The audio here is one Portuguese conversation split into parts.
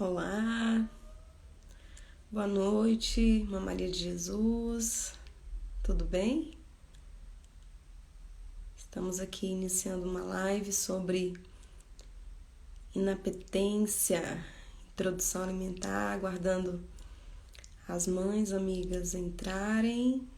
Olá, boa noite, Irmã Maria de Jesus, tudo bem? Estamos aqui iniciando uma live sobre inapetência, introdução alimentar, aguardando as mães amigas entrarem.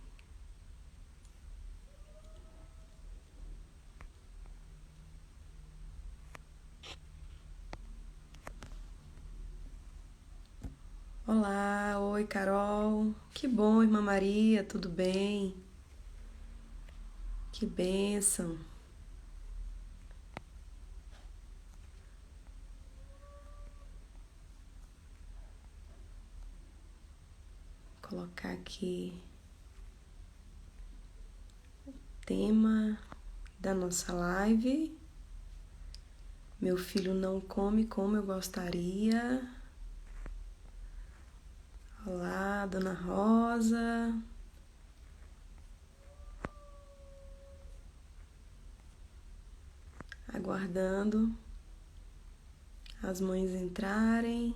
Olá, oi Carol, que bom, Irmã Maria, tudo bem? Que bênção. Vou colocar aqui o tema da nossa live. Meu filho não come como eu gostaria. Olá, Dona Rosa. Aguardando as mães entrarem.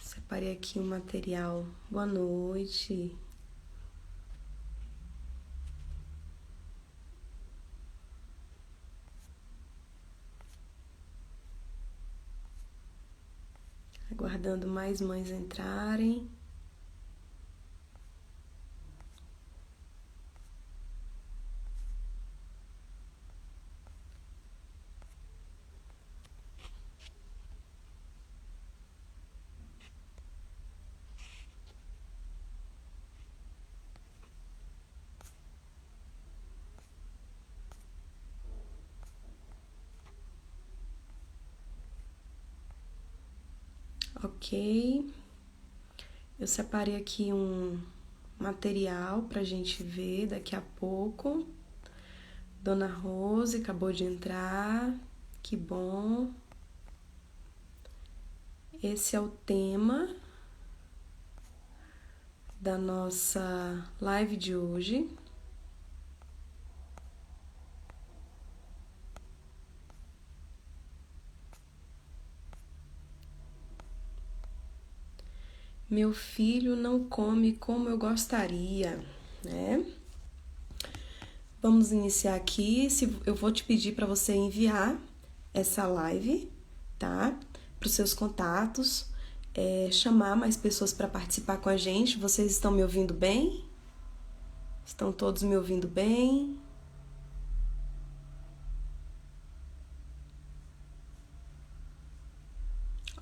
Separei aqui um material. Boa noite. Aguardando mais mães entrarem. Ok. Eu separei aqui um material pra gente ver daqui a pouco. Dona Rose acabou de entrar. Que bom. Esse é o tema da nossa live de hoje. Meu filho não come como eu gostaria, né? Vamos iniciar aqui. Eu vou te pedir para você enviar essa live, tá? Para os seus contatos, chamar mais pessoas para participar com a gente. Vocês estão me ouvindo bem? Estão todos me ouvindo bem?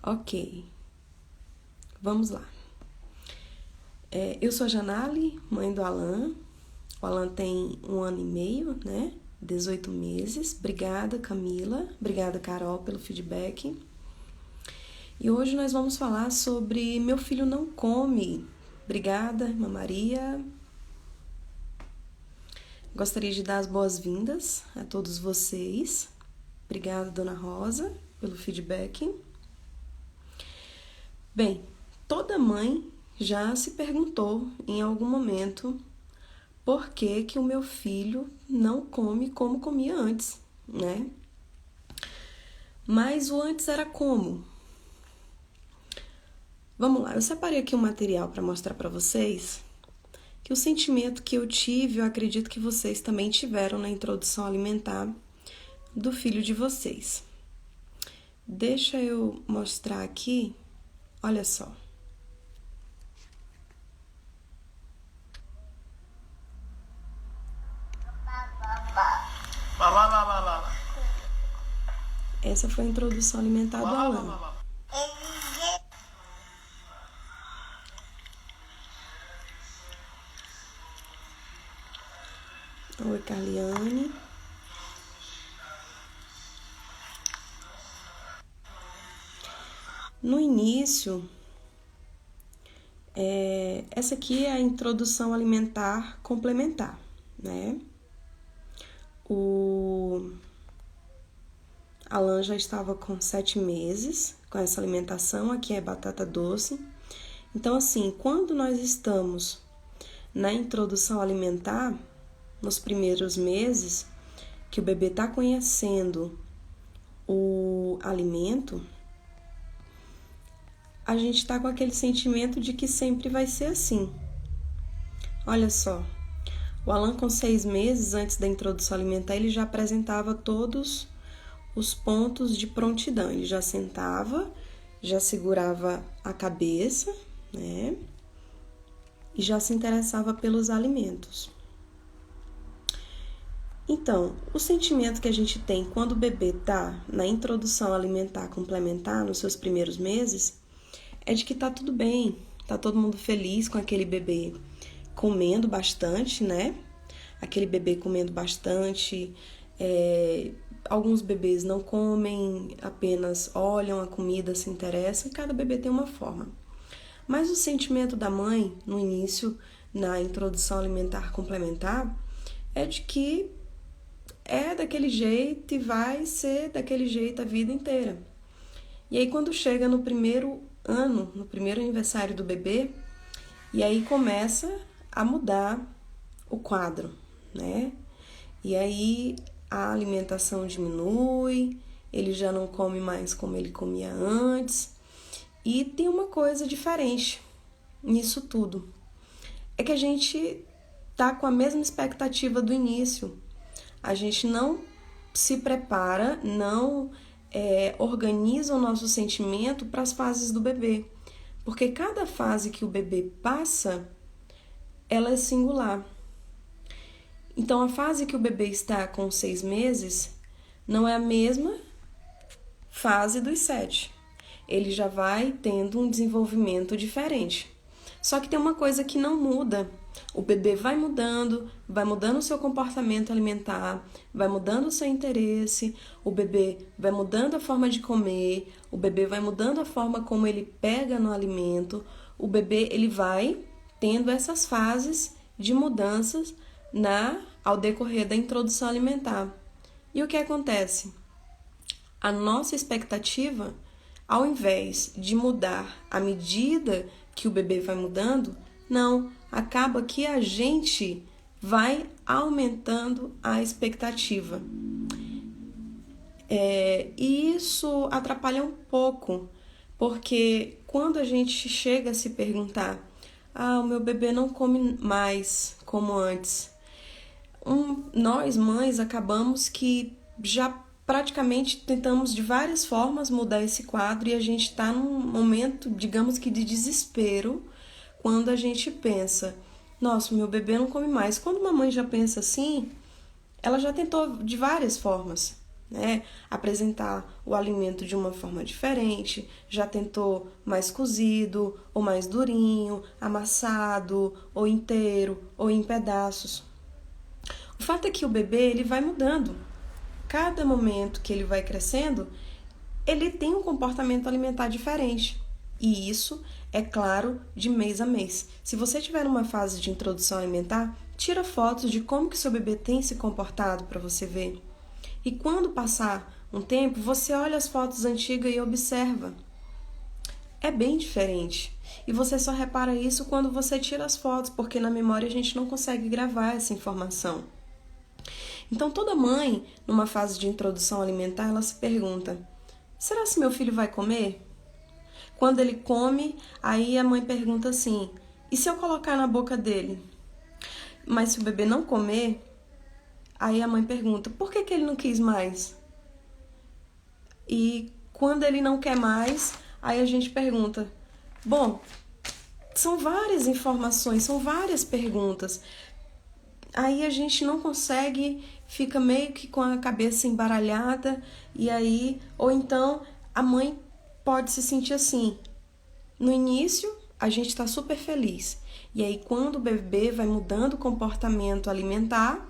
Ok. Vamos lá. Eu sou a Janali, mãe do Alan. O Alan tem 1 ano e meio, né? 18 meses. Obrigada, Camila. Obrigada, Carol, pelo feedback. E hoje nós vamos falar sobre Meu Filho Não Come. Obrigada, Irmã Maria. Gostaria de dar as boas-vindas a todos vocês. Obrigada, Dona Rosa, pelo feedback. Bem, toda mãe já se perguntou em algum momento por que que o meu filho não come como comia antes, né? Mas o antes era como? Vamos lá, eu separei aqui um material para mostrar para vocês que o sentimento que eu tive, eu acredito que vocês também tiveram na introdução alimentar do filho de vocês. Deixa eu mostrar aqui, olha só. Essa foi a introdução alimentar do Alan. Oi, Carliane. No início, essa aqui é a introdução alimentar complementar, né? O Alan já estava com 7 meses com essa alimentação, aqui é batata doce. Então, assim, quando nós estamos na introdução alimentar, nos primeiros meses, que o bebê está conhecendo o alimento, a gente está com aquele sentimento de que sempre vai ser assim. Olha só, o Alan com 6 meses, antes da introdução alimentar, ele já apresentava todos os pontos de prontidão. Ele já sentava, já segurava a cabeça, né? E já se interessava pelos alimentos. Então, o sentimento que a gente tem quando o bebê está na introdução alimentar complementar, nos seus primeiros meses, é de que tá tudo bem, tá todo mundo feliz com aquele bebê comendo bastante, né? Aquele bebê comendo bastante. Alguns bebês não comem, apenas olham a comida, se interessam, e cada bebê tem uma forma. Mas o sentimento da mãe, no início, na introdução alimentar complementar, é de que é daquele jeito e vai ser daquele jeito a vida inteira. E aí, quando chega no primeiro ano, no primeiro aniversário do bebê, e aí começa a mudar o quadro, né? E aí a alimentação diminui, ele já não come mais como ele comia antes. E tem uma coisa diferente nisso tudo. É que a gente tá com a mesma expectativa do início. A gente não se prepara, não organiza o nosso sentimento para as fases do bebê. Porque cada fase que o bebê passa, ela é singular. Então, a fase que o bebê está com 6 meses não é a mesma fase dos 7. Ele já vai tendo um desenvolvimento diferente. Só que tem uma coisa que não muda. O bebê vai mudando o seu comportamento alimentar, vai mudando o seu interesse, o bebê vai mudando a forma de comer, o bebê vai mudando a forma como ele pega no alimento, o bebê ele vai tendo essas fases de mudanças ao decorrer da introdução alimentar. E o que acontece? A nossa expectativa, ao invés de mudar à medida que o bebê vai mudando, não, acaba que a gente vai aumentando a expectativa. E isso atrapalha um pouco, porque quando a gente chega a se perguntar, o meu bebê não come mais como antes, nós mães acabamos que já praticamente tentamos de várias formas mudar esse quadro e a gente está num momento, digamos que de desespero, quando a gente pensa, nossa, meu bebê não come mais. Quando uma mãe já pensa assim, ela já tentou de várias formas, né? Apresentar o alimento de uma forma diferente, já tentou mais cozido, ou mais durinho, amassado, ou inteiro, ou em pedaços. O fato é que o bebê ele vai mudando. Cada momento que ele vai crescendo, ele tem um comportamento alimentar diferente. E isso é claro de mês a mês. Se você estiver numa fase de introdução alimentar, tira fotos de como que seu bebê tem se comportado para você ver. E quando passar um tempo, você olha as fotos antigas e observa. É bem diferente. E você só repara isso quando você tira as fotos, porque na memória a gente não consegue gravar essa informação. Então, toda mãe, numa fase de introdução alimentar, ela se pergunta, será que meu filho vai comer? Quando ele come, aí a mãe pergunta assim, e se eu colocar na boca dele? Mas se o bebê não comer, aí a mãe pergunta, por que ele não quis mais? E quando ele não quer mais, aí a gente pergunta, bom, são várias informações, são várias perguntas. Aí a gente não consegue, fica meio que com a cabeça embaralhada, e aí, ou então a mãe pode se sentir assim. No início, a gente está super feliz. E aí, quando o bebê vai mudando o comportamento alimentar,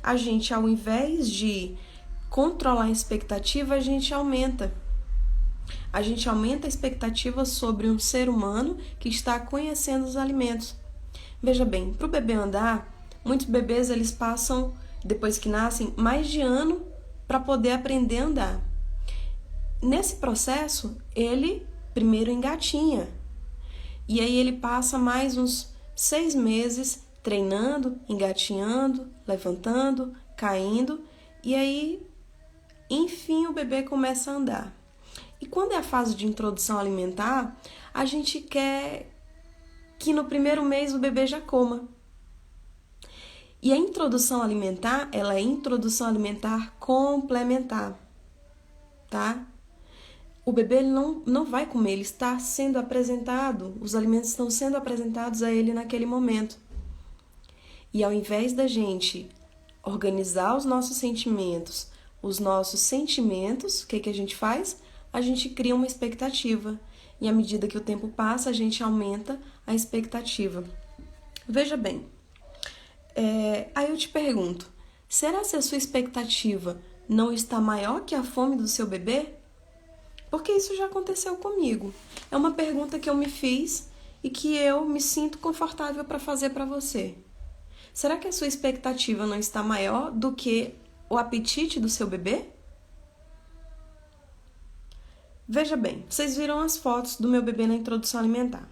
a gente, ao invés de controlar a expectativa, a gente aumenta. A gente aumenta a expectativa sobre um ser humano que está conhecendo os alimentos. Veja bem, para o bebê andar, muitos bebês eles passam, depois que nascem, mais de ano para poder aprender a andar. Nesse processo, ele primeiro engatinha. E aí ele passa mais uns 6 meses treinando, engatinhando, levantando, caindo, e aí, enfim, o bebê começa a andar. E quando é a fase de introdução alimentar, a gente quer que no primeiro mês o bebê já coma. E a introdução alimentar, ela é introdução alimentar complementar, tá? O bebê ele não vai comer, ele está sendo apresentado, os alimentos estão sendo apresentados a ele naquele momento. E ao invés da gente organizar os nossos sentimentos, o que a gente faz? A gente cria uma expectativa. E à medida que o tempo passa, a gente aumenta a expectativa. Veja bem, aí eu te pergunto, será que a sua expectativa não está maior que a fome do seu bebê? Porque isso já aconteceu comigo. É uma pergunta que eu me fiz e que eu me sinto confortável para fazer para você. Será que a sua expectativa não está maior do que o apetite do seu bebê? Veja bem, vocês viram as fotos do meu bebê na introdução alimentar.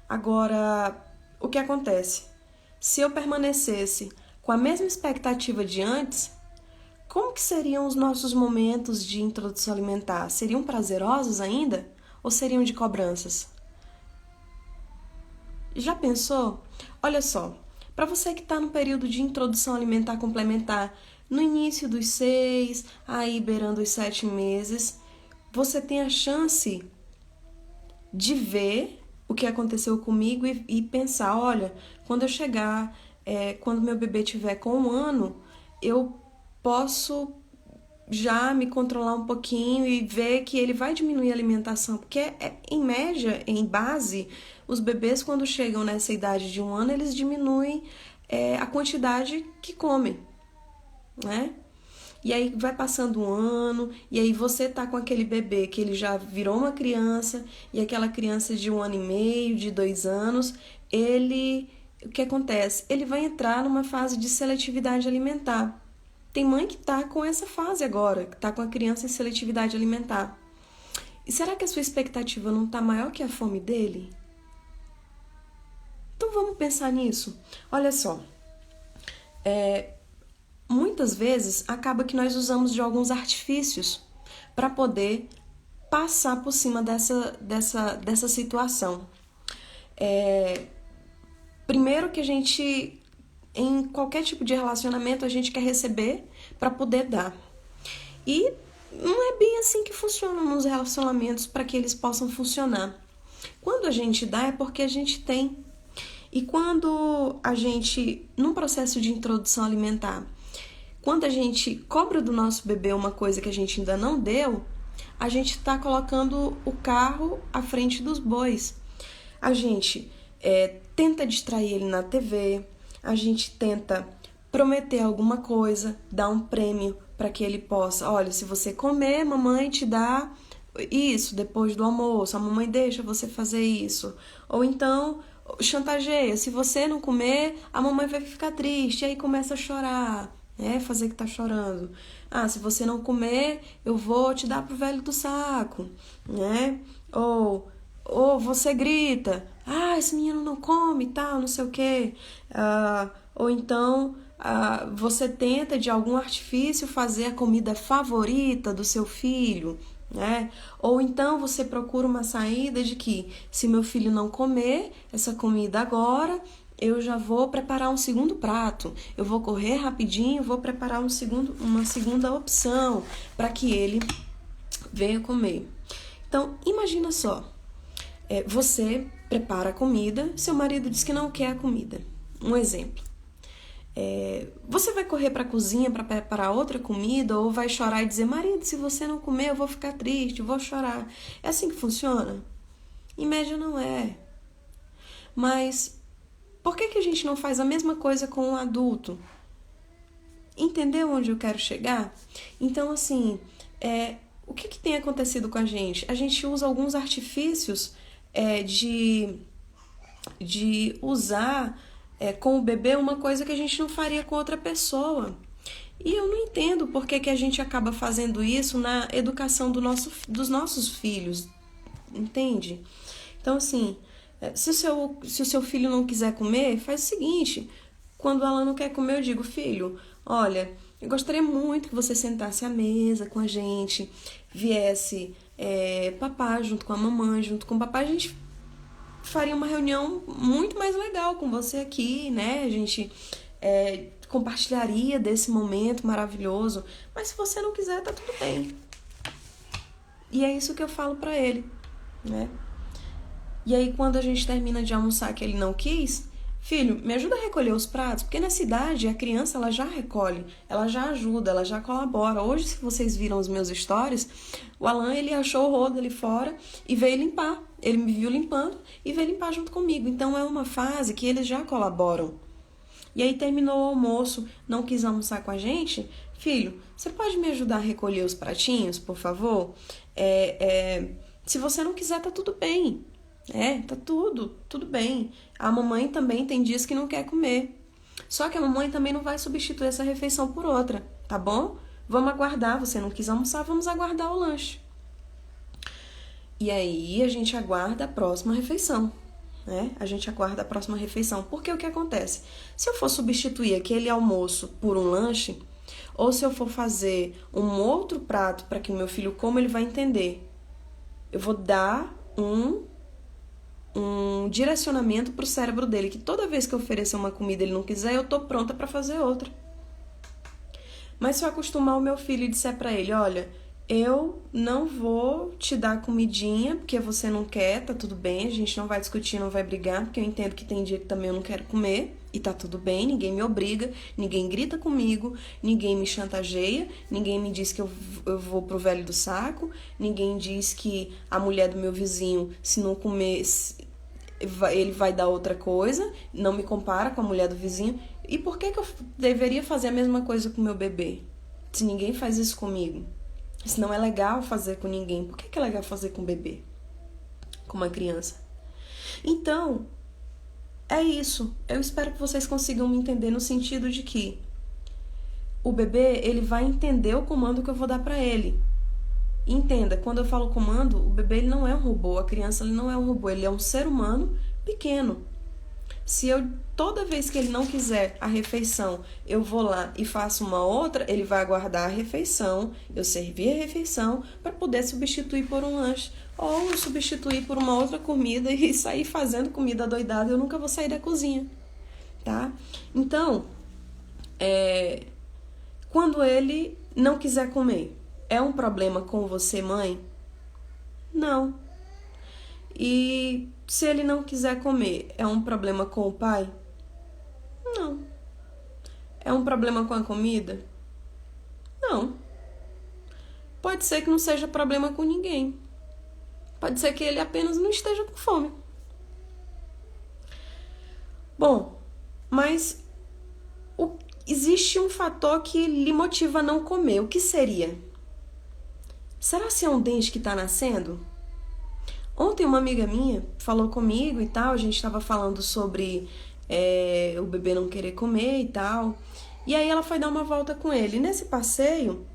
Agora, o que acontece? Se eu permanecesse com a mesma expectativa de antes, como que seriam os nossos momentos de introdução alimentar? Seriam prazerosos ainda ou seriam de cobranças? Já pensou? Olha só, para você que está no período de introdução alimentar complementar, no início dos 6, aí beirando os 7 meses, você tem a chance de ver o que aconteceu comigo e pensar, olha, quando eu chegar, quando meu bebê tiver com 1 ano, eu posso já me controlar um pouquinho e ver que ele vai diminuir a alimentação, porque em média, em base, os bebês quando chegam nessa idade de 1 ano, eles diminuem a quantidade que comem, né? E aí vai passando 1 ano, e aí você tá com aquele bebê que ele já virou uma criança, e aquela criança de 1 ano e meio, de 2 anos, o que acontece? Ele vai entrar numa fase de seletividade alimentar. Tem mãe que tá com essa fase agora, que tá com a criança em seletividade alimentar. E será que a sua expectativa não tá maior que a fome dele? Então vamos pensar nisso. Olha só, muitas vezes acaba que nós usamos de alguns artifícios para poder passar por cima dessa situação. Primeiro que a gente, em qualquer tipo de relacionamento, a gente quer receber para poder dar. E não é bem assim que funcionam nos relacionamentos para que eles possam funcionar. Quando a gente dá é porque a gente tem. E quando a gente, num processo de introdução alimentar, quando a gente cobra do nosso bebê uma coisa que a gente ainda não deu, a gente está colocando o carro à frente dos bois. A gente tenta distrair ele na TV, a gente tenta prometer alguma coisa, dar um prêmio para que ele possa, olha, se você comer, mamãe te dá isso depois do almoço, a mamãe deixa você fazer isso. Ou então, chantageia, se você não comer, a mamãe vai ficar triste, aí começa a chorar, fazer que tá chorando. Se você não comer, eu vou te dar pro velho do saco, né? Ou você grita, esse menino não come e tal, não sei o quê. Ou então, você tenta de algum artifício fazer a comida favorita do seu filho, né? Ou então você procura uma saída de que, se meu filho não comer essa comida agora, eu já vou preparar um segundo prato. Eu vou correr rapidinho, vou preparar uma segunda opção para que ele venha comer. Então, imagina só. Você prepara a comida, seu marido diz que não quer a comida. Um exemplo. Você vai correr para a cozinha para preparar outra comida ou vai chorar e dizer, marido, se você não comer eu vou ficar triste, vou chorar. É assim que funciona? Em média não é. Mas por que a gente não faz a mesma coisa com um adulto? Entendeu onde eu quero chegar? Então, assim, o que tem acontecido com a gente? A gente usa alguns artifícios de usar com o bebê uma coisa que a gente não faria com outra pessoa. E eu não entendo por que a gente acaba fazendo isso na educação dos nossos filhos, entende? Então, assim, Se o seu filho não quiser comer, faz o seguinte: quando ela não quer comer, eu digo, filho, olha, eu gostaria muito que você sentasse à mesa com a gente, viesse papai junto com a mamãe, junto com o papai, a gente faria uma reunião muito mais legal com você aqui, né? A gente compartilharia desse momento maravilhoso. Mas se você não quiser, tá tudo bem. E é isso que eu falo pra ele, né? E aí, quando a gente termina de almoçar que ele não quis, filho, me ajuda a recolher os pratos, porque nessa idade a criança ela já recolhe, ela já ajuda, ela já colabora. Hoje, se vocês viram os meus stories, o Alan ele achou o rodo ali fora e veio limpar. Ele me viu limpando e veio limpar junto comigo. Então é uma fase que eles já colaboram. E aí terminou o almoço, não quis almoçar com a gente, filho, você pode me ajudar a recolher os pratinhos, por favor? Se você não quiser, tá tudo bem. Tá tudo bem. A mamãe também tem dias que não quer comer. Só que a mamãe também não vai substituir essa refeição por outra, tá bom? Vamos aguardar, você não quis almoçar, vamos aguardar o lanche. E aí a gente aguarda a próxima refeição, né? A gente aguarda a próxima refeição. Porque o que acontece? Se eu for substituir aquele almoço por um lanche, ou se eu for fazer um outro prato para que meu filho coma, ele vai entender. Eu vou dar um direcionamento pro cérebro dele, que toda vez que eu oferecer uma comida e ele não quiser, eu tô pronta para fazer outra. Mas se eu acostumar o meu filho e disser para ele, olha, eu não vou te dar comidinha porque você não quer, tá tudo bem, a gente não vai discutir, não vai brigar, porque eu entendo que tem dia que também eu não quero comer, e tá tudo bem, ninguém me obriga, ninguém grita comigo, ninguém me chantageia, ninguém me diz que eu vou pro velho do saco, ninguém diz que a mulher do meu vizinho, se não comer, ele vai dar outra coisa, não me compara com a mulher do vizinho. E por que eu deveria fazer a mesma coisa com o meu bebê? Se ninguém faz isso comigo. Se não é legal fazer com ninguém, por que é legal fazer com o bebê? Com uma criança? Então, é isso. Eu espero que vocês consigam me entender no sentido de que o bebê, ele vai entender o comando que eu vou dar pra ele. Entenda, quando eu falo comando, o bebê ele não é um robô, a criança ele não é um robô, ele é um ser humano pequeno. Se eu, toda vez que ele não quiser a refeição, eu vou lá e faço uma outra, ele vai aguardar a refeição, eu servir a refeição para poder substituir por um lanche. Ou substituir por uma outra comida e sair fazendo comida adoidada, eu nunca vou sair da cozinha, tá? Então, quando ele não quiser comer, é um problema com você, mãe? Não. E se ele não quiser comer, é um problema com o pai? Não. É um problema com a comida? Não. Pode ser que não seja problema com ninguém. Pode ser que ele apenas não esteja com fome. Bom, mas existe um fator que lhe motiva a não comer. O que seria? Será que é um dente que está nascendo? Ontem uma amiga minha falou comigo e tal, a gente estava falando sobre o bebê não querer comer e tal. E aí ela foi dar uma volta com ele. E nesse passeio,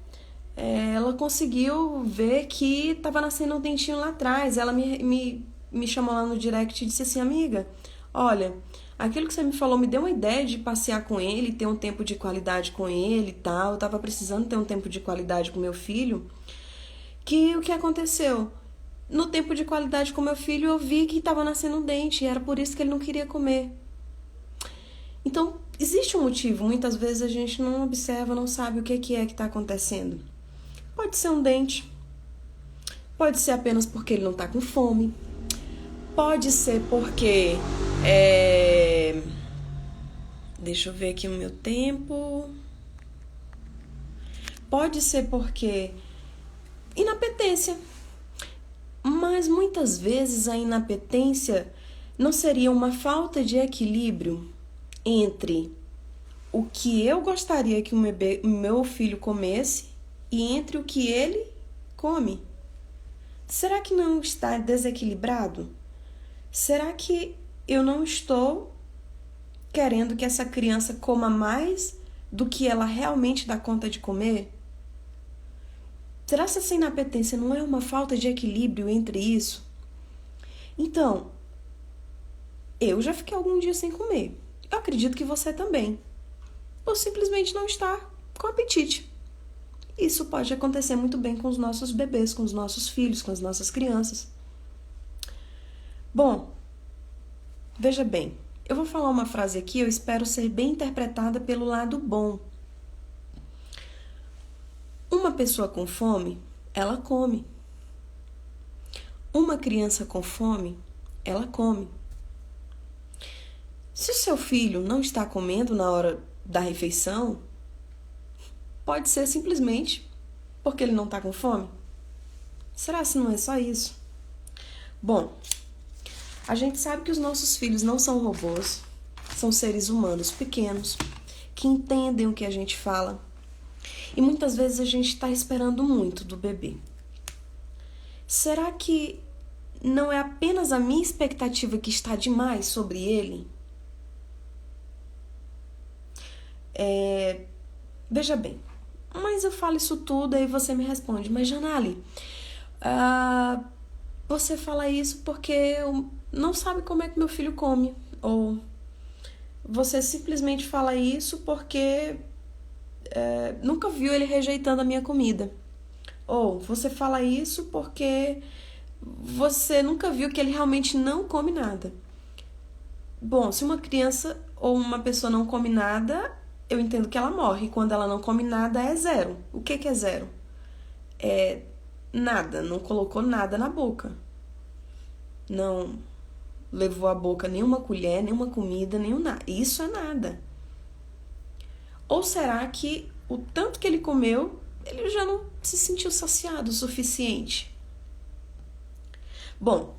ela conseguiu ver que estava nascendo um dentinho lá atrás. Ela me chamou lá no direct e disse assim, amiga, olha, aquilo que você me falou me deu uma ideia de passear com ele, ter um tempo de qualidade com ele e tal. Eu tava precisando ter um tempo de qualidade com meu filho. Que o que aconteceu? No tempo de qualidade com meu filho, eu vi que estava nascendo um dente e era por isso que ele não queria comer. Então, existe um motivo. Muitas vezes a gente não observa, não sabe o que é que está acontecendo. Pode ser um dente. Pode ser apenas porque ele não está com fome. Pode ser porque... Deixa eu ver aqui o meu tempo. Pode ser porque... inapetência. Mas muitas vezes a inapetência não seria uma falta de equilíbrio entre o que eu gostaria que o meu filho comesse e entre o que ele come. Será que não está desequilibrado? Será que eu não estou querendo que essa criança coma mais do que ela realmente dá conta de comer? Será que essa inapetência não é uma falta de equilíbrio entre isso? Então, Eu já fiquei algum dia sem comer. Eu acredito que você também. Ou simplesmente não estar com apetite. Isso pode acontecer muito bem com os nossos bebês, com os nossos filhos, com as nossas crianças. Bom, veja bem, eu vou falar uma frase aqui, eu espero ser bem interpretada pelo lado bom. Uma pessoa com fome, ela come. Uma criança com fome, ela come. Se o seu filho não está comendo na hora da refeição, pode ser simplesmente porque ele não está com fome. Será que não é só isso? Bom, a gente sabe que os nossos filhos não são robôs, são seres humanos pequenos, que entendem o que a gente fala. E muitas vezes a gente está esperando muito do bebê. Será que não é apenas a minha expectativa que está demais sobre ele? Veja bem, mas eu falo isso tudo aí você me responde, mas Janali, você fala isso porque não sabe como é que meu filho come, ou você simplesmente fala isso porque nunca viu ele rejeitando a minha comida, ou você fala isso porque você nunca viu que ele realmente não come nada. Bom, se uma criança ou uma pessoa não come nada, eu entendo que ela morre. Quando ela não come nada, é zero. O que é zero? É nada, não colocou nada na boca. Não levou à boca nenhuma colher, nenhuma comida, nenhum nada. Isso é nada. Ou será que o tanto que ele comeu, ele já não se sentiu saciado o suficiente? Bom,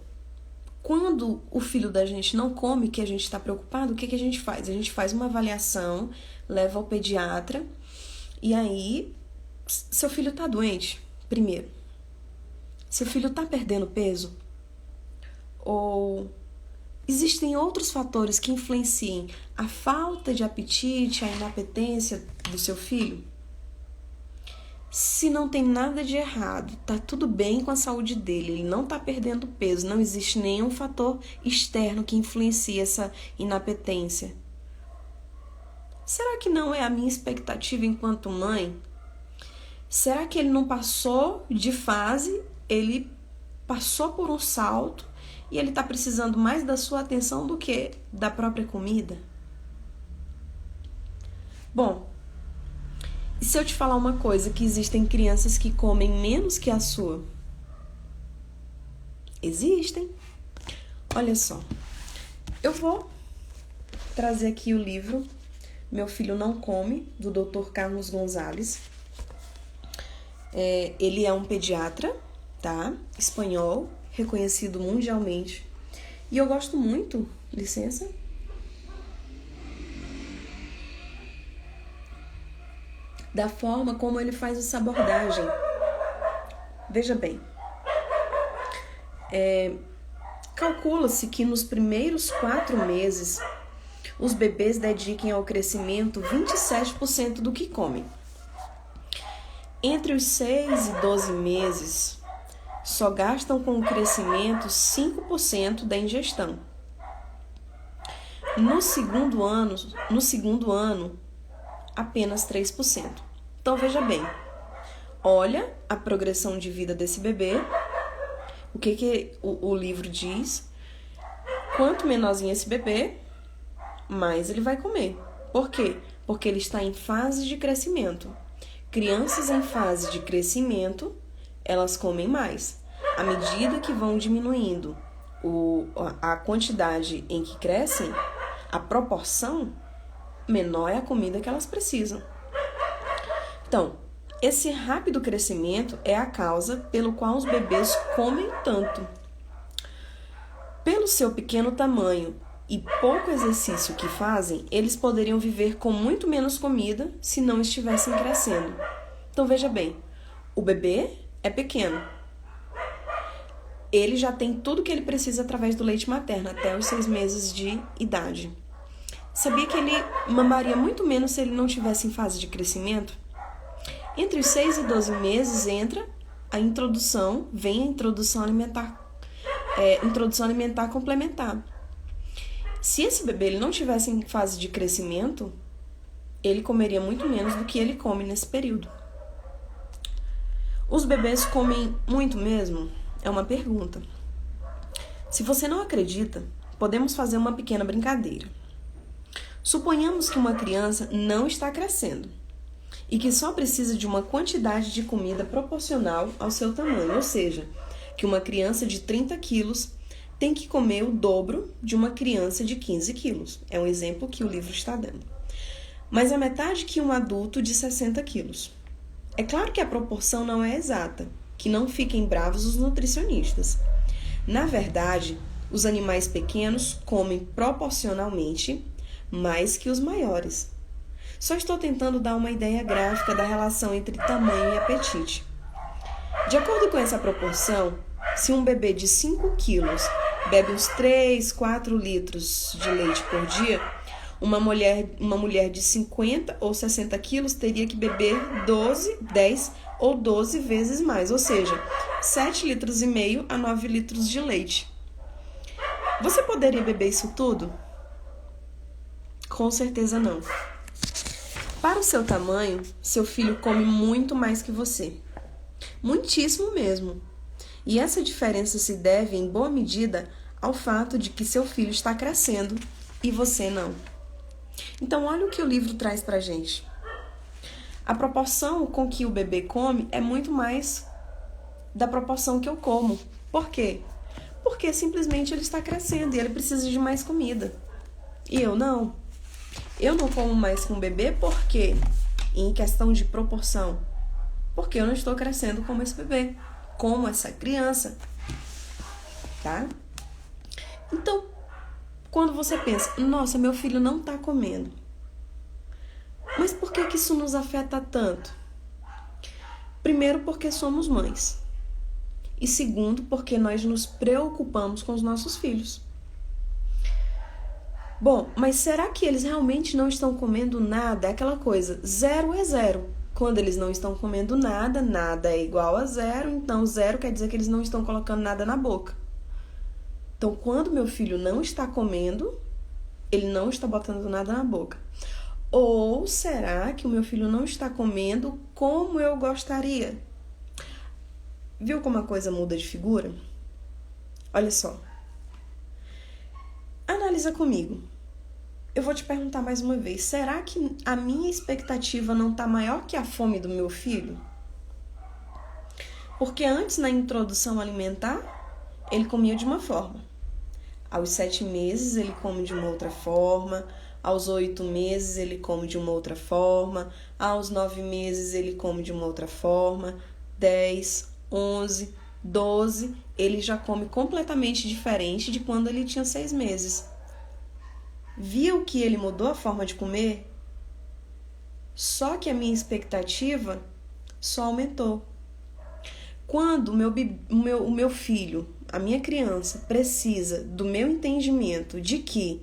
quando o filho da gente não come, que a gente está preocupado, o que a gente faz? A gente faz uma avaliação, leva ao pediatra, e aí, seu filho está doente, primeiro. Seu filho está perdendo peso? Ou existem outros fatores que influenciem a falta de apetite, a inapetência do seu filho? Se não tem nada de errado, tá tudo bem com a saúde dele, ele não tá perdendo peso, não existe nenhum fator externo que influencie essa inapetência. Será que não é a minha expectativa enquanto mãe? Será que ele não passou de fase, ele passou por um salto e ele tá precisando mais da sua atenção do que da própria comida? Bom, e se eu te falar uma coisa, que existem crianças que comem menos que a sua? Existem. Olha só, eu vou trazer aqui o livro Meu Filho Não Come, do Dr. Carlos Gonzalez. Ele é um pediatra, tá? Espanhol, reconhecido mundialmente. E eu gosto muito, licença, da forma como ele faz essa abordagem. Veja bem, calcula-se que nos primeiros 4 meses, os bebês dediquem ao crescimento 27% do que comem. Entre os 6 e 12 meses, só gastam com o crescimento 5% da ingestão. No segundo ano, apenas 3%. Então, veja bem, olha a progressão de vida desse bebê, o que o livro diz. Quanto menorzinho esse bebê, mais ele vai comer. Por quê? Porque ele está em fase de crescimento. Crianças em fase de crescimento, elas comem mais. À medida que vão diminuindo a quantidade em que crescem, a proporção menor é a comida que elas precisam. Então, esse rápido crescimento é a causa pelo qual os bebês comem tanto. Pelo seu pequeno tamanho e pouco exercício que fazem, eles poderiam viver com muito menos comida se não estivessem crescendo. Então, veja bem, o bebê é pequeno. Ele já tem tudo que ele precisa através do leite materno, até os 6 meses de idade. Sabia que ele mamaria muito menos se ele não estivesse em fase de crescimento? Entre os 6 e 12 meses vem a introdução alimentar complementar. Se esse bebê ele não estivesse em fase de crescimento, ele comeria muito menos do que ele come nesse período. Os bebês comem muito mesmo? É uma pergunta. Se você não acredita, podemos fazer uma pequena brincadeira. Suponhamos que uma criança não está crescendo e que só precisa de uma quantidade de comida proporcional ao seu tamanho, ou seja, que uma criança de 30 quilos tem que comer o dobro de uma criança de 15 quilos. É um exemplo que o livro está dando. Mas a metade que um adulto de 60 quilos. É claro que a proporção não é exata, que não fiquem bravos os nutricionistas. Na verdade, os animais pequenos comem proporcionalmente mais que os maiores. Só estou tentando dar uma ideia gráfica da relação entre tamanho e apetite. De acordo com essa proporção, se um bebê de 5 quilos bebe uns 3, 4 litros de leite por dia, uma mulher de 50 ou 60 quilos teria que beber 10 ou 12 vezes mais, ou seja, 7,5 litros a 9 litros de leite. Você poderia beber isso tudo? Com certeza não. Para o seu tamanho, seu filho come muito mais que você. Muitíssimo mesmo. E essa diferença se deve, em boa medida, ao fato de que seu filho está crescendo e você não. Então, olha o que o livro traz pra gente. A proporção com que o bebê come é muito mais da proporção que eu como. Por quê? Porque simplesmente ele está crescendo e ele precisa de mais comida. E eu não. Eu não como mais que um bebê porque, em questão de proporção, porque eu não estou crescendo como esse bebê, como essa criança, tá? Então, quando você pensa, nossa, meu filho não está comendo, mas por que isso nos afeta tanto? Primeiro, porque somos mães. E segundo, porque nós nos preocupamos com os nossos filhos. Bom, mas será que eles realmente não estão comendo nada? É aquela coisa, 0 é 0. Quando eles não estão comendo nada, nada é igual a 0, então 0 quer dizer que eles não estão colocando nada na boca. Então, quando meu filho não está comendo, ele não está botando nada na boca. Ou será que o meu filho não está comendo como eu gostaria? Viu como a coisa muda de figura? Olha só. Analisa comigo. Eu vou te perguntar mais uma vez. Será que a minha expectativa não está maior que a fome do meu filho? Porque antes, na introdução alimentar, ele comia de uma forma. Aos 7 meses, ele come de uma outra forma. Aos 8 meses, ele come de uma outra forma. Aos 9 meses, ele come de uma outra forma. 10, 11, 12, ele já come completamente diferente de quando ele tinha 6 meses. Viu que ele mudou a forma de comer? Só que a minha expectativa só aumentou. Quando o meu filho, a minha criança, precisa do meu entendimento de que,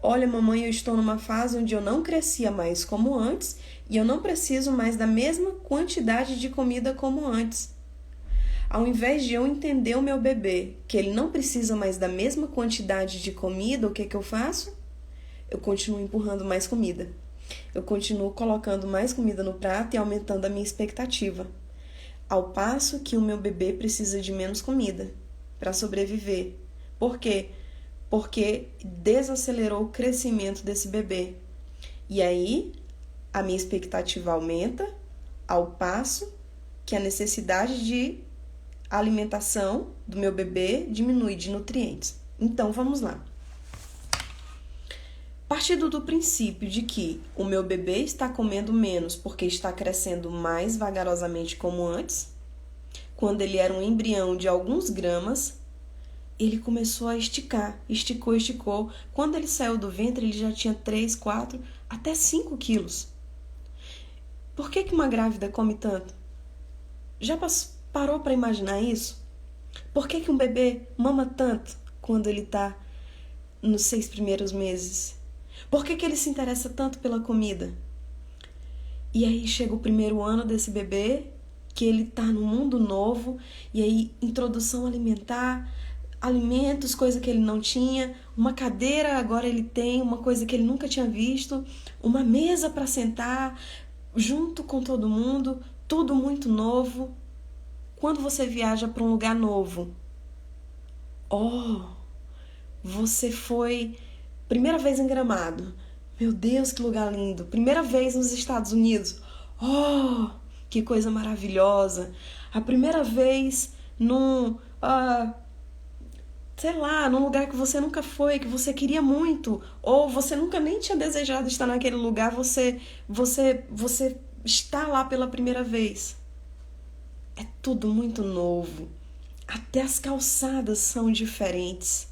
olha, mamãe, eu estou numa fase onde eu não crescia mais como antes e eu não preciso mais da mesma quantidade de comida como antes. Ao invés de eu entender o meu bebê que ele não precisa mais da mesma quantidade de comida, o que eu faço? Eu continuo empurrando mais comida. Eu continuo colocando mais comida no prato e aumentando a minha expectativa. Ao passo que o meu bebê precisa de menos comida para sobreviver. Por quê? Porque desacelerou o crescimento desse bebê. E aí, a minha expectativa aumenta, ao passo que a necessidade de alimentação do meu bebê diminui de nutrientes. Então, vamos lá. Partindo do princípio de que o meu bebê está comendo menos porque está crescendo mais vagarosamente como antes, quando ele era um embrião de alguns gramas, ele começou a esticar, esticou. Quando ele saiu do ventre, ele já tinha 3, 4, até 5 quilos. Por que uma grávida come tanto? Já parou para imaginar isso? Por que um bebê mama tanto quando ele está nos 6 primeiros meses? Por que ele se interessa tanto pela comida? E aí chega o primeiro ano desse bebê, que ele está num mundo novo, e aí introdução alimentar, alimentos, coisa que ele não tinha, uma cadeira agora ele tem, uma coisa que ele nunca tinha visto, uma mesa para sentar, junto com todo mundo, tudo muito novo. Quando você viaja para um lugar novo, você foi primeira vez em Gramado, meu Deus, que lugar lindo, primeira vez nos Estados Unidos, que coisa maravilhosa, a primeira vez num num lugar que você nunca foi, que você queria muito, ou você nunca nem tinha desejado estar naquele lugar, você está lá pela primeira vez. É tudo muito novo. Até as calçadas são diferentes.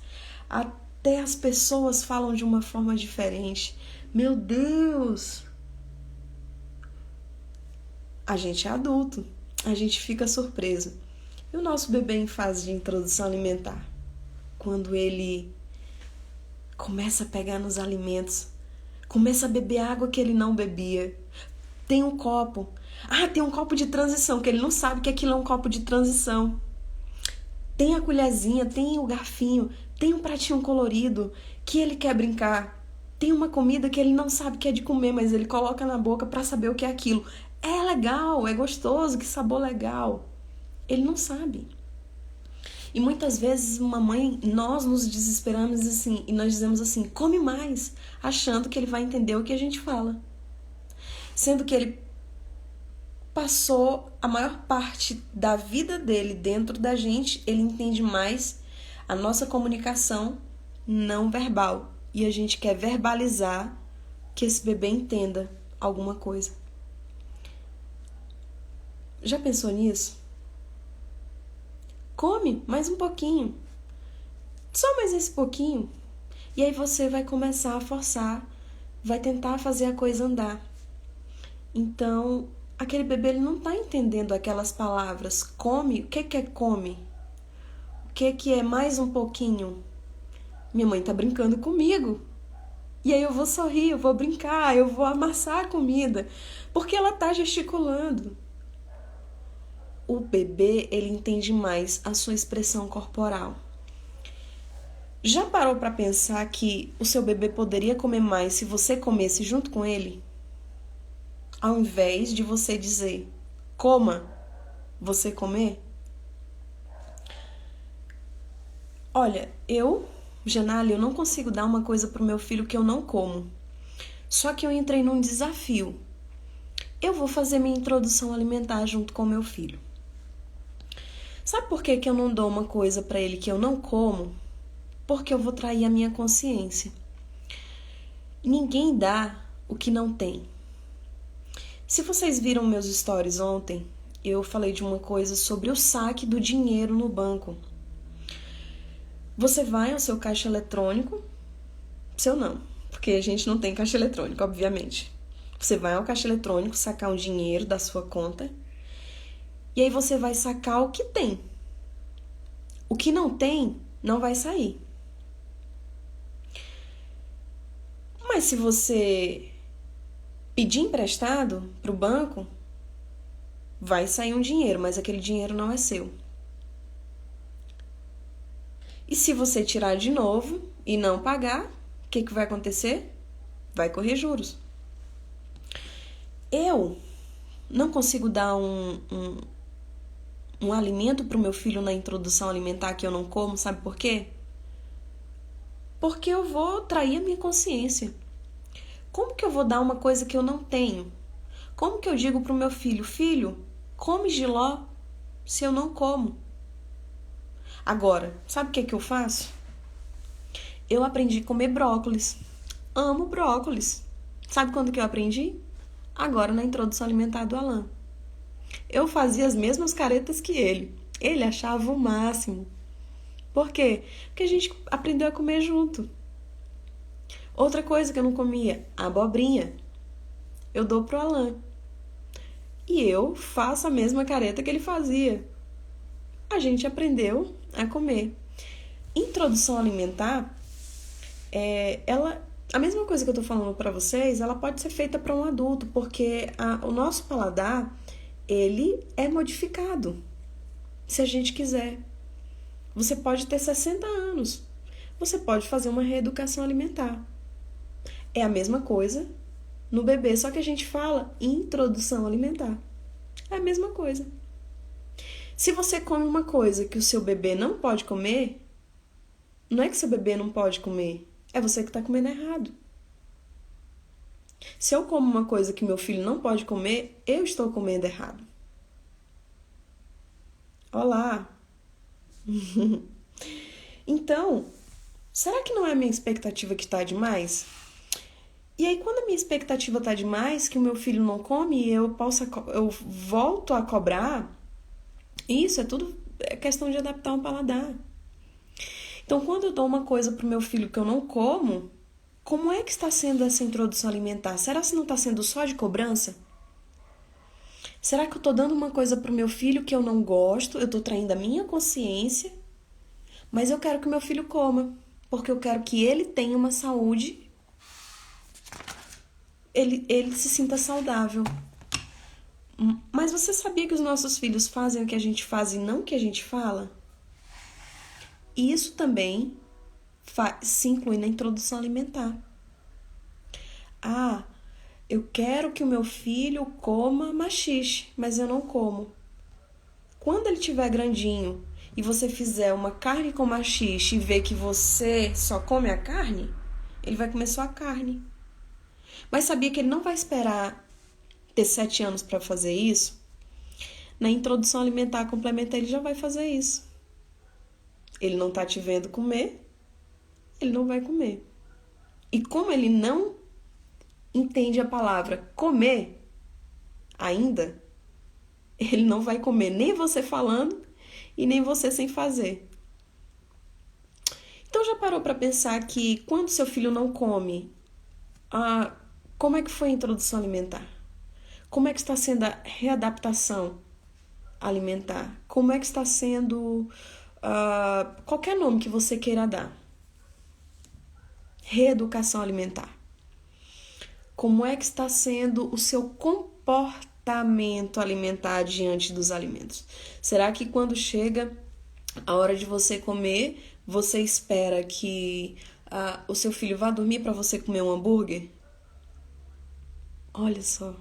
Até as pessoas falam de uma forma diferente. Meu Deus! A gente é adulto, a gente fica surpreso. E o nosso bebê em fase de introdução alimentar? Quando ele começa a pegar nos alimentos, começa a beber água que ele não bebia. Tem um copo. Tem um copo de transição, que ele não sabe que aquilo é um copo de transição. Tem a colherzinha, tem o garfinho, tem um pratinho colorido que ele quer brincar. Tem uma comida que ele não sabe que é de comer, mas ele coloca na boca para saber o que é aquilo. É legal, é gostoso, que sabor legal. Ele não sabe. E muitas vezes, mamãe, nós nos desesperamos assim, e nós dizemos assim, come mais, achando que ele vai entender o que a gente fala. Sendo que ele passou a maior parte da vida dele dentro da gente, ele entende mais a nossa comunicação não verbal. E a gente quer verbalizar que esse bebê entenda alguma coisa. Já pensou nisso? Come mais um pouquinho. Só mais esse pouquinho. E aí você vai começar a forçar, vai tentar fazer a coisa andar. Então, aquele bebê ele não está entendendo aquelas palavras. Come, o que é come? O que é mais um pouquinho? Minha mãe está brincando comigo. E aí eu vou sorrir, eu vou brincar, eu vou amassar a comida. Porque ela está gesticulando. O bebê, ele entende mais a sua expressão corporal. Já parou para pensar que o seu bebê poderia comer mais se você comesse junto com ele? Ao invés de você dizer, coma, você comer? Olha, Janali, eu não consigo dar uma coisa pro meu filho que eu não como. Só que eu entrei num desafio. Eu vou fazer minha introdução alimentar junto com meu filho. Sabe por que eu não dou uma coisa para ele que eu não como? Porque eu vou trair a minha consciência. Ninguém dá o que não tem. Se vocês viram meus stories ontem, eu falei de uma coisa sobre o saque do dinheiro no banco. Você vai ao seu caixa eletrônico, seu não, porque a gente não tem caixa eletrônico, obviamente. Você vai ao caixa eletrônico sacar um dinheiro da sua conta e aí você vai sacar o que tem. O que não tem, não vai sair. Mas se você pedir emprestado para o banco, vai sair um dinheiro, mas aquele dinheiro não é seu. E se você tirar de novo e não pagar, o que vai acontecer? Vai correr juros. Eu não consigo dar um alimento para o meu filho na introdução alimentar que eu não como, sabe por quê? Porque eu vou trair a minha consciência. Como que eu vou dar uma coisa que eu não tenho? Como que eu digo para o meu filho, filho, come jiló se eu não como? Agora, sabe o que eu faço? Eu aprendi a comer brócolis. Amo brócolis. Sabe quando que eu aprendi? Agora na introdução alimentar do Alan. Eu fazia as mesmas caretas que ele. Ele achava o máximo. Por quê? Porque a gente aprendeu a comer junto. Outra coisa que eu não comia, abobrinha. Eu dou pro Alan. E eu faço a mesma careta que ele fazia. A gente aprendeu a comer. Introdução alimentar, a mesma coisa que eu tô falando para vocês, ela pode ser feita para um adulto, porque o nosso paladar, ele é modificado, se a gente quiser. Você pode ter 60 anos. Você pode fazer uma reeducação alimentar. É a mesma coisa no bebê, só que a gente fala introdução alimentar. É a mesma coisa. Se você come uma coisa que o seu bebê não pode comer, não é que seu bebê não pode comer, é você que está comendo errado. Se eu como uma coisa que meu filho não pode comer, eu estou comendo errado. Olá! Então, será que não é a minha expectativa que está demais? E aí, quando a minha expectativa está demais, que o meu filho não come, eu volto a cobrar, isso é questão de adaptar o paladar. Então, quando eu dou uma coisa para o meu filho que eu não como, como é que está sendo essa introdução alimentar? Será que não está sendo só de cobrança? Será que eu estou dando uma coisa para o meu filho que eu não gosto? Eu estou traindo a minha consciência, mas eu quero que o meu filho coma, porque eu quero que ele tenha uma saúde, ele se sinta saudável. Mas você sabia que os nossos filhos fazem o que a gente faz e não o que a gente fala? E isso também se inclui na introdução alimentar. Eu quero que o meu filho coma maxixe, mas eu não como. Quando ele estiver grandinho e você fizer uma carne com maxixe e ver que você só come a carne, ele vai comer só a carne. Mas sabia que ele não vai esperar ter 7 anos para fazer isso? Na introdução alimentar complementar, ele já vai fazer isso. Ele não está te vendo comer, ele não vai comer. E como ele não entende a palavra comer ainda, ele não vai comer nem você falando e nem você sem fazer. Então já parou para pensar que quando seu filho não come, como é que foi a introdução alimentar? Como é que está sendo a readaptação alimentar? Como é que está sendo qualquer nome que você queira dar? Reeducação alimentar. Como é que está sendo o seu comportamento alimentar diante dos alimentos? Será que quando chega a hora de você comer, você espera que o seu filho vá dormir para você comer um hambúrguer? Olha só.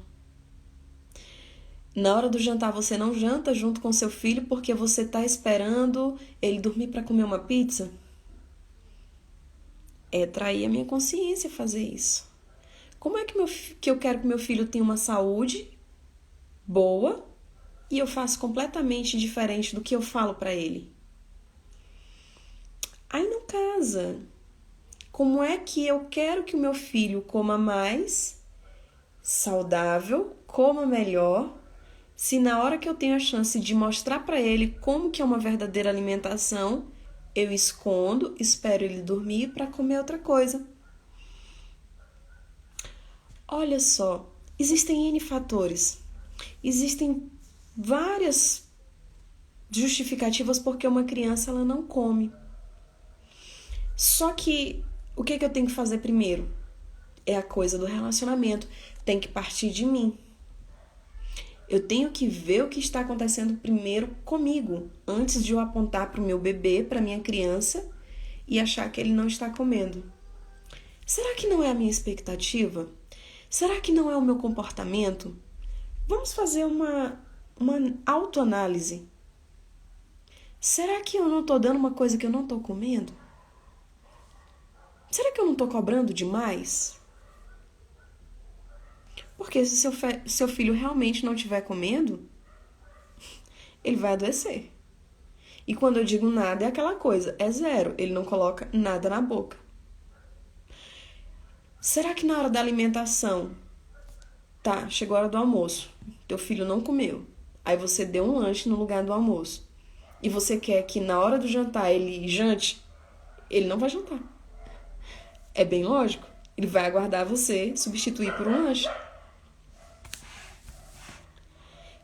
Na hora do jantar você não janta junto com seu filho porque você está esperando ele dormir para comer uma pizza? É trair a minha consciência fazer isso. Como é que eu quero que meu filho tenha uma saúde boa e eu faço completamente diferente do que eu falo para ele? Aí não casa. Como é que eu quero que o meu filho coma mais saudável, coma melhor, se na hora que eu tenho a chance de mostrar para ele como que é uma verdadeira alimentação, eu escondo, espero ele dormir para comer outra coisa? Olha só, existem N fatores, existem várias justificativas porque uma criança ela não come. Só que o que eu tenho que fazer primeiro? É a coisa do relacionamento, tem que partir de mim. Eu tenho que ver o que está acontecendo primeiro comigo, antes de eu apontar para o meu bebê, para a minha criança e achar que ele não está comendo. Será que não é a minha expectativa? Será que não é o meu comportamento? Vamos fazer uma autoanálise. Será que eu não estou dando uma coisa que eu não estou comendo? Será que eu não estou cobrando demais? Porque se seu filho realmente não estiver comendo, ele vai adoecer. E quando eu digo nada, é aquela coisa, é zero, ele não coloca nada na boca. Será que na hora da alimentação, chegou a hora do almoço, teu filho não comeu, aí você deu um lanche no lugar do almoço, e você quer que na hora do jantar ele jante, ele não vai jantar. É bem lógico, ele vai aguardar você substituir por um lanche.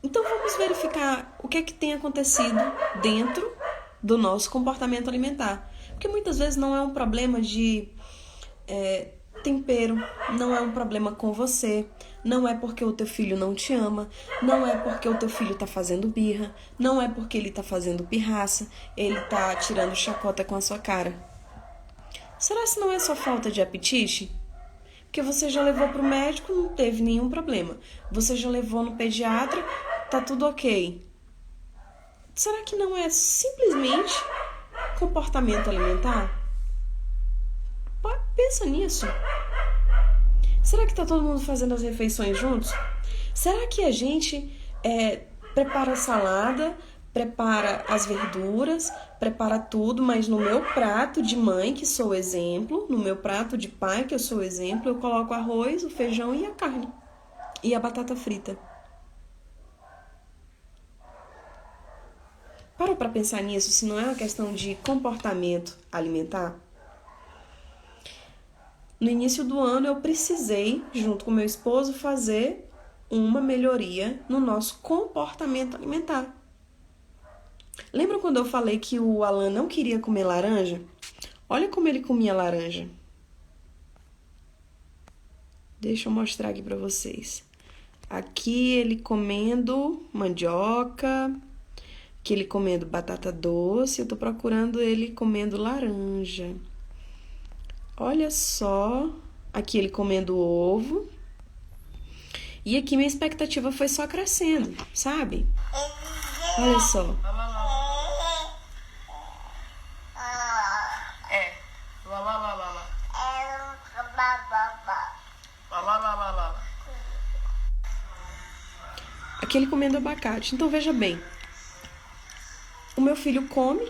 Então vamos verificar o que é que tem acontecido dentro do nosso comportamento alimentar. Porque muitas vezes não é um problema de tempero, não é um problema com você, não é porque o teu filho não te ama, não é porque o teu filho tá fazendo birra, não é porque ele tá fazendo pirraça, ele tá tirando chacota com a sua cara. Será que não é só falta de apetite? Porque você já levou pro médico, não teve nenhum problema. Você já levou no pediatra, tá tudo ok. Será que não é simplesmente comportamento alimentar? Pensa nisso. Será que tá todo mundo fazendo as refeições juntos? Será que a gente prepara a salada, prepara as verduras, prepara tudo, mas no meu prato de mãe, que sou exemplo, no meu prato de pai, que eu sou exemplo, eu coloco arroz, o feijão e a carne. E a batata frita. Parou pra pensar nisso, se não é uma questão de comportamento alimentar? No início do ano eu precisei, junto com meu esposo, fazer uma melhoria no nosso comportamento alimentar. Lembra quando eu falei que o Alan não queria comer laranja? Olha como ele comia laranja. Deixa eu mostrar aqui pra vocês. Aqui ele comendo mandioca, aqui ele comendo batata doce, eu tô procurando ele comendo laranja. Olha só, aqui ele comendo ovo. E aqui minha expectativa foi só crescendo, sabe? Olha só. Aqui ele comendo abacate. Então veja bem. O meu filho come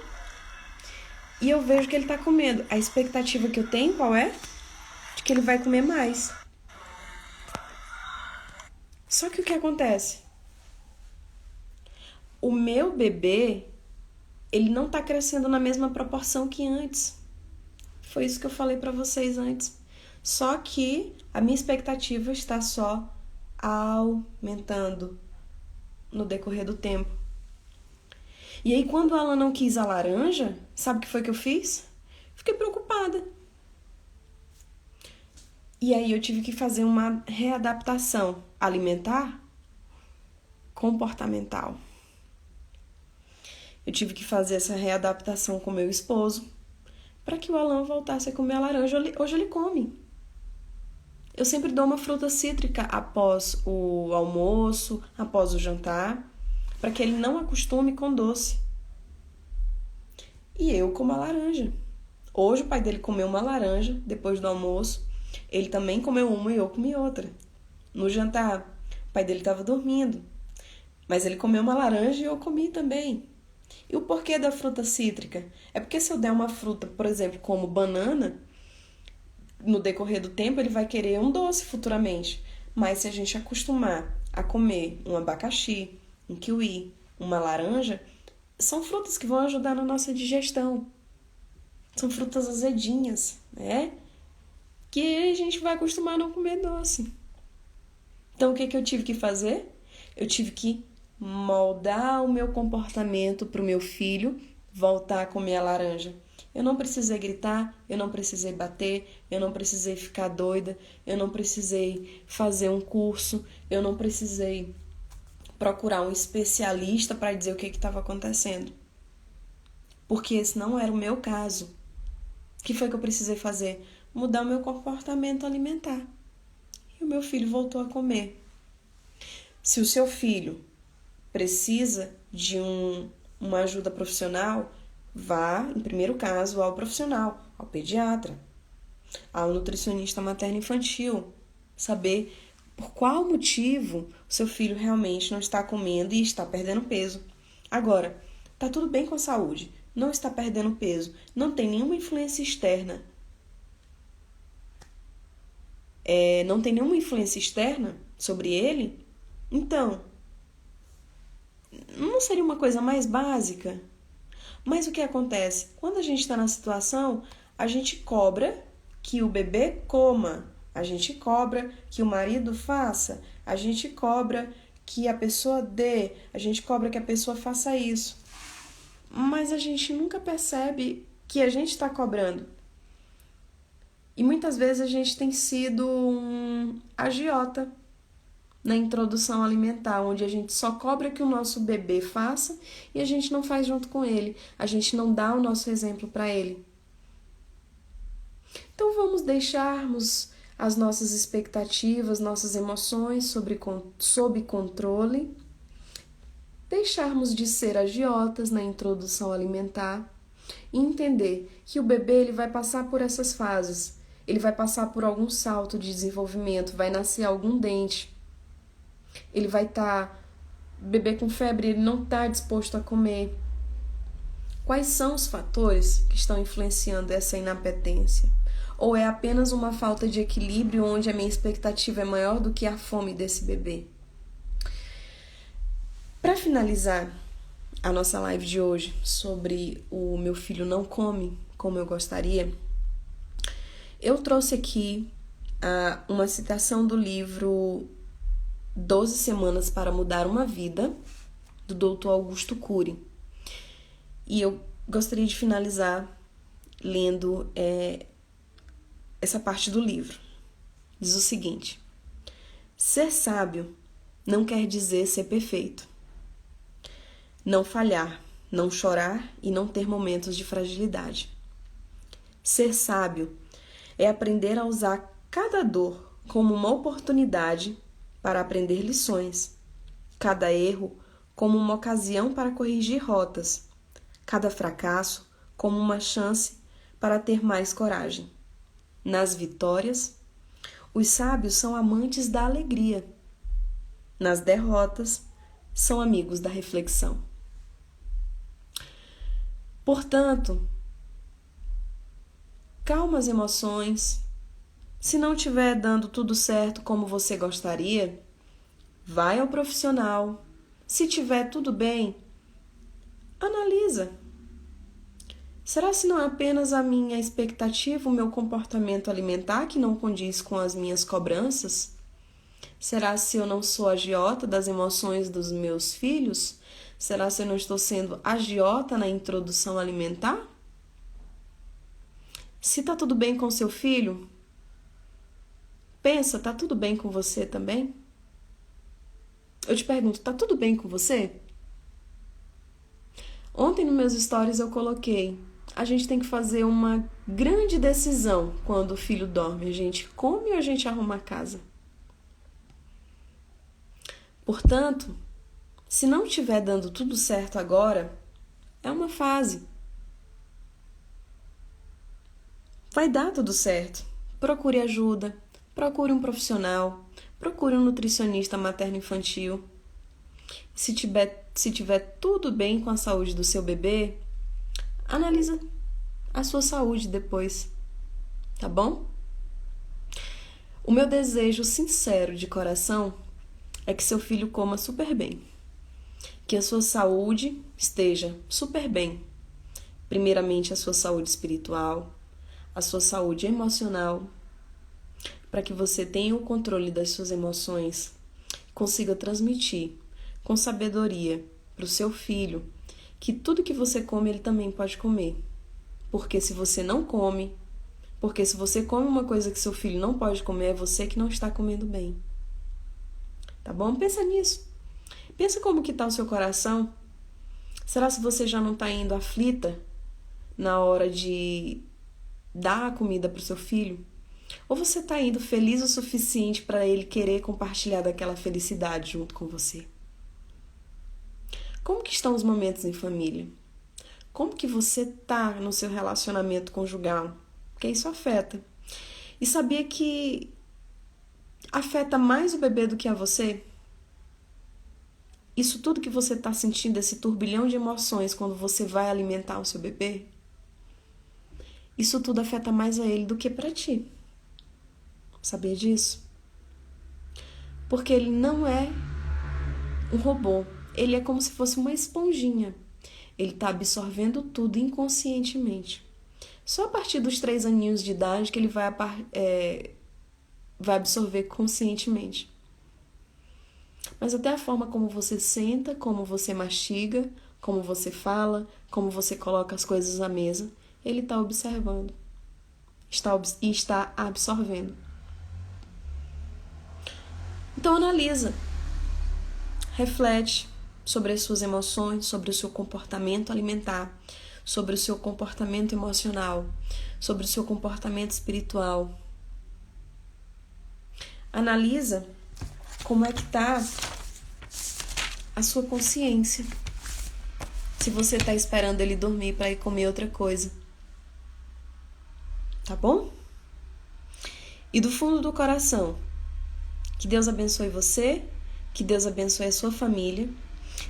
e eu vejo que ele tá comendo. A expectativa que eu tenho, qual é? De que ele vai comer mais. Só que o que acontece? O meu bebê, ele não tá crescendo na mesma proporção que antes. Foi isso que eu falei pra vocês antes. Só que a minha expectativa está só aumentando no decorrer do tempo. E aí, quando ela não quis a laranja, sabe o que foi que eu fiz? Fiquei preocupada. E aí eu tive que fazer uma readaptação alimentar, comportamental. Eu tive que fazer essa readaptação com meu esposo para que o Alan voltasse a comer a laranja. Hoje ele come. Eu sempre dou uma fruta cítrica após o almoço, após o jantar, para que ele não acostume com doce. E eu como a laranja. Hoje o pai dele comeu uma laranja depois do almoço. Ele também comeu uma e eu comi outra. No jantar, o pai dele estava dormindo. Mas ele comeu uma laranja e eu comi também. E o porquê da fruta cítrica? É porque se eu der uma fruta, por exemplo, como banana, no decorrer do tempo ele vai querer um doce futuramente. Mas se a gente acostumar a comer um abacaxi, um kiwi, uma laranja, são frutas que vão ajudar na nossa digestão. São frutas azedinhas, né? Que a gente vai acostumar a não comer doce. Então, o que eu tive que fazer? Eu tive que moldar o meu comportamento para o meu filho voltar a comer a laranja. Eu não precisei gritar, eu não precisei bater, eu não precisei ficar doida, eu não precisei fazer um curso, eu não precisei procurar um especialista para dizer o que estava acontecendo. Porque esse não era o meu caso. O que foi que eu precisei fazer? Mudar o meu comportamento alimentar. E o meu filho voltou a comer. Se o seu filho precisa de uma ajuda profissional, vá, em primeiro caso, ao profissional, ao pediatra, ao nutricionista materno-infantil, saber por qual motivo o seu filho realmente não está comendo e está perdendo peso. Agora, tá tudo bem com a saúde, não está perdendo peso, não tem nenhuma influência externa. Não tem nenhuma influência externa sobre ele, então, não seria uma coisa mais básica? Mas o que acontece? Quando a gente está na situação, a gente cobra que o bebê coma, a gente cobra que o marido faça, a gente cobra que a pessoa dê, a gente cobra que a pessoa faça isso. Mas a gente nunca percebe que a gente está cobrando. E muitas vezes a gente tem sido um agiota na introdução alimentar, onde a gente só cobra que o nosso bebê faça e a gente não faz junto com ele. A gente não dá o nosso exemplo para ele. Então vamos deixarmos as nossas expectativas, nossas emoções sob controle, deixarmos de ser agiotas na introdução alimentar e entender que o bebê ele vai passar por essas fases. Ele vai passar por algum salto de desenvolvimento, vai nascer algum dente. Ele vai bebê com febre, ele não está disposto a comer. Quais são os fatores que estão influenciando essa inapetência? Ou é apenas uma falta de equilíbrio onde a minha expectativa é maior do que a fome desse bebê? Para finalizar a nossa live de hoje sobre o meu filho não come como eu gostaria, eu trouxe aqui uma citação do livro 12 Semanas para Mudar uma Vida, do Dr. Augusto Cury. E eu gostaria de finalizar lendo essa parte do livro. Diz o seguinte: ser sábio não quer dizer ser perfeito. Não falhar, não chorar e não ter momentos de fragilidade. Ser sábio é aprender a usar cada dor como uma oportunidade para aprender lições, cada erro como uma ocasião para corrigir rotas, cada fracasso como uma chance para ter mais coragem. Nas vitórias, os sábios são amantes da alegria. Nas derrotas, são amigos da reflexão. Portanto, calma as emoções. Se não estiver dando tudo certo como você gostaria, vai ao profissional. Se tiver tudo bem, analisa. Será se não é apenas a minha expectativa, o meu comportamento alimentar que não condiz com as minhas cobranças? Será se eu não sou agiota das emoções dos meus filhos? Será se eu não estou sendo agiota na introdução alimentar? Se está tudo bem com seu filho, pensa, está tudo bem com você também? Eu te pergunto, está tudo bem com você? Ontem nos meus stories eu coloquei, a gente tem que fazer uma grande decisão quando o filho dorme. A gente come ou a gente arruma a casa? Portanto, se não estiver dando tudo certo agora, é uma fase. Vai dar tudo certo. Procure ajuda, procure um profissional, procure um nutricionista materno-infantil. Se tiver tudo bem com a saúde do seu bebê, analisa a sua saúde depois, tá bom? O meu desejo sincero de coração é que seu filho coma super bem, que a sua saúde esteja super bem. Primeiramente, a sua saúde espiritual, a sua saúde emocional, para que você tenha o controle das suas emoções, consiga transmitir com sabedoria para o seu filho que tudo que você come ele também pode comer. Porque se você não come, porque se você come uma coisa que seu filho não pode comer, é você que não está comendo bem. Tá bom? Pensa nisso. Pensa como que está o seu coração. Será se você já não está indo aflita na hora de dar a comida para o seu filho? Ou você está indo feliz o suficiente para ele querer compartilhar daquela felicidade junto com você? Como que estão os momentos em família? Como que você está no seu relacionamento conjugal? Porque isso afeta. E sabia que afeta mais o bebê do que a você? Isso tudo que você está sentindo, esse turbilhão de emoções quando você vai alimentar o seu bebê, isso tudo afeta mais a ele do que para ti. Sabia disso? Porque ele não é um robô. Ele é como se fosse uma esponjinha. Ele está absorvendo tudo inconscientemente. Só a partir dos 3 aninhos de idade que ele vai absorver conscientemente. Mas até a forma como você senta, como você mastiga, como você fala, como você coloca as coisas à mesa, ele está observando. está absorvendo. Então analisa, reflete sobre as suas emoções, sobre o seu comportamento alimentar, sobre o seu comportamento emocional, sobre o seu comportamento espiritual. Analisa como é que está a sua consciência. Se você está esperando ele dormir para ir comer outra coisa. Tá bom? E do fundo do coração, que Deus abençoe você, que Deus abençoe a sua família.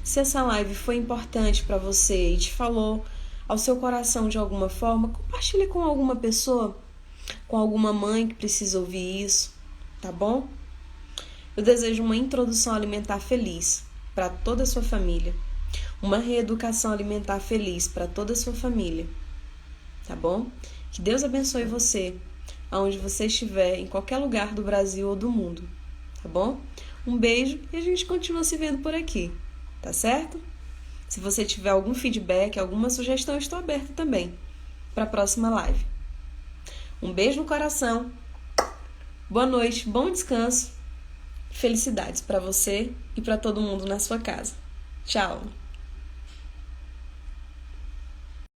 Se essa live foi importante para você e te falou ao seu coração de alguma forma, compartilhe com alguma pessoa, com alguma mãe que precisa ouvir isso, tá bom? Eu desejo uma introdução alimentar feliz para toda a sua família, uma reeducação alimentar feliz para toda a sua família, tá bom? Que Deus abençoe você, aonde você estiver, em qualquer lugar do Brasil ou do mundo, tá bom? Um beijo e a gente continua se vendo por aqui, tá certo? Se você tiver algum feedback, alguma sugestão, eu estou aberta também para a próxima live. Um beijo no coração, boa noite, bom descanso, felicidades para você e para todo mundo na sua casa. Tchau!